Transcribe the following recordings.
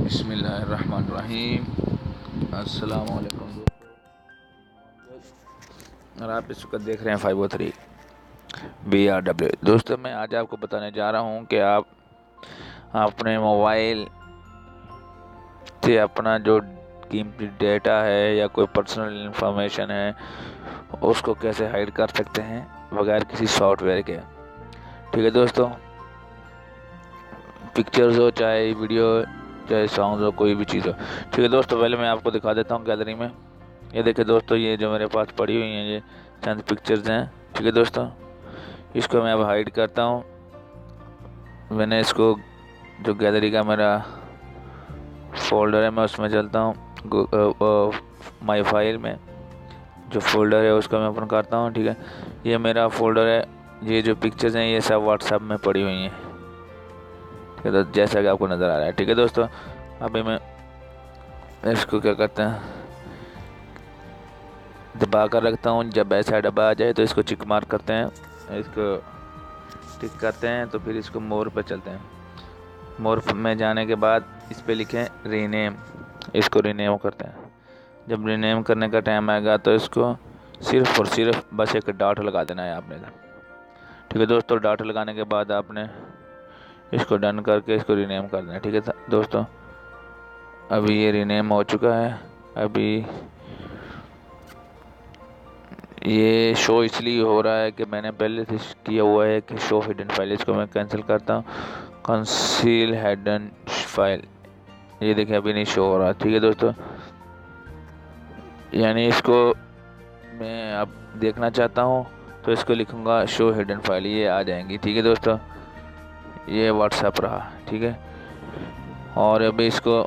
बिस्मिल्लाहिर्रहमानिर्रहीम। अस्सलाम वालेकुम दोस्तों, और आप इस वक्त देख रहे हैं 503 BRW। दोस्तों, मैं आज आपको बताने जा रहा हूं कि आप अपने मोबाइल से अपना जो कीमती डेटा है या कोई पर्सनल इंफॉर्मेशन है उसको कैसे हाइड कर सकते हैं बगैर किसी सॉफ्टवेयर के। ठीक है दोस्तों, पिक्चर्स हो चाहे वीडियो चाहे सॉन्ग्स हो, कोई भी चीज़ हो। ठीक है दोस्तों, पहले मैं आपको दिखा देता हूँ गैलरी में। ये देखिए दोस्तों, ये जो मेरे पास पड़ी हुई हैं ये चंद पिक्चर्स हैं। ठीक है दोस्तों, इसको मैं अब हाइड करता हूँ। मैंने इसको जो गैलरी का मेरा फोल्डर है मैं उसमें चलता हूँ, माई फाइल में जो फोल्डर है उसको मैं ओपन करता हूँ। ठीक है, ये मेरा फोल्डर है। ये जो पिक्चर्स हैं ये सब व्हाट्सएप में पड़ी हुई हैं। ठीक है, तो जैसा कि आपको नज़र आ रहा है। ठीक है दोस्तों, अभी मैं इसको क्या करते हैं दबा कर रखता हूँ। जब ऐसा दबा आ जाए तो इसको चिक मार्क करते हैं, इसको टिक करते हैं, तो फिर इसको मोर पर चलते हैं। मोर में जाने के बाद इस पर लिखें रीनेम, इसको रीनेम करते हैं। जब रीनेम करने का टाइम आएगा तो इसको सिर्फ और सिर्फ बस एक डॉट लगा देना है आपने। ठीक है दोस्तों, डॉट लगाने के बाद आपने इसको डन करके इसको रीनेम कर देना। ठीक है दोस्तों, अभी ये रीनेम हो चुका है। अभी ये शो इसलिए हो रहा है कि मैंने पहले से किया हुआ है कि शो हिडन फाइल, इसको मैं कैंसिल करता हूँ। कंसील हिडन फाइल, ये देखिए अभी नहीं शो हो रहा। ठीक है दोस्तों, यानी इसको मैं अब देखना चाहता हूँ तो इसको लिखूँगा शो हिडन फाइल, ये आ जाएंगी। ठीक है दोस्तों, ये व्हाट्सएप रहा। ठीक है, और अभी इसको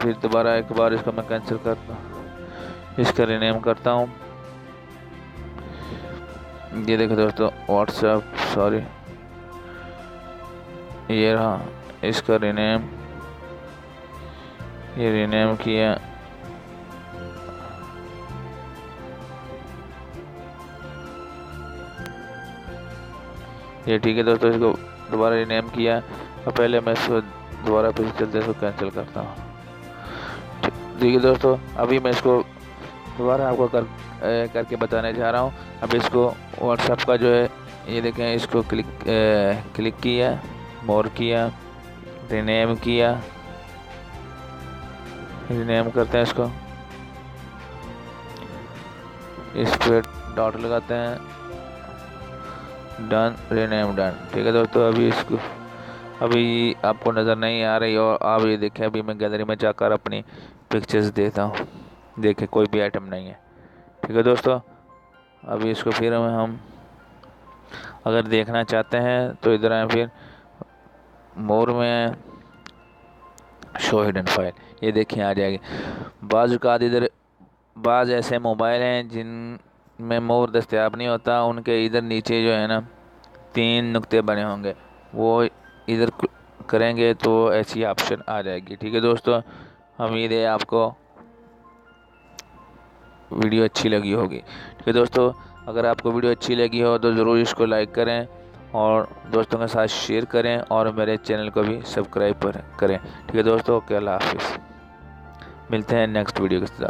फिर दोबारा एक बार इसको मैं कैंसिल करता हूँ, इसका रीनेम करता हूँ। ये देखो दोस्तों व्हाट्सएप, सॉरी ये रहा, इसका रीनेम, ये रीनेम किया। ये ठीक है दोस्तों, इसको दोबारा रीनेम किया। और पहले मैं इसको दोबारा फिर चलते इसको कैंसिल करता हूँ। ठीक है दोस्तों, अभी मैं इसको दोबारा आपको करके बताने जा रहा हूँ। अब इसको व्हाट्सएप का जो है ये देखें, इसको क्लिक किया, मोर किया, रीनेम किया, रीनेम करते हैं इसको, इस पर डॉट लगाते हैं, डन, रीनेम डन। ठीक है दोस्तों, अभी इसको अभी आपको नज़र नहीं आ रही, और आप ये देखें अभी मैं गैलरी में जाकर अपनी पिक्चर्स देता हूँ। देखें कोई भी आइटम नहीं है। ठीक है दोस्तों, अभी इसको फिर हम अगर देखना चाहते हैं तो इधर आए, फिर मोर में शो हिडन फाइल, ये देखिए आ जाएगी। बाज़ ऐसे मोबाइल हैं जिनमें मोर दस्तयाब नहीं होता, उनके इधर नीचे जो है ना 3 नुक्ते बने होंगे, वो इधर करेंगे तो ऐसी ऑप्शन आ जाएगी। ठीक है दोस्तों, उम्मीद है आपको वीडियो अच्छी लगी होगी। ठीक है दोस्तों, अगर आपको वीडियो अच्छी लगी हो तो ज़रूर इसको लाइक करें और दोस्तों के साथ शेयर करें, और मेरे चैनल को भी सब्सक्राइब करें। ठीक है दोस्तों, ओके, अल्लाह हाफिज़। मिलते हैं नेक्स्ट वीडियो के साथ।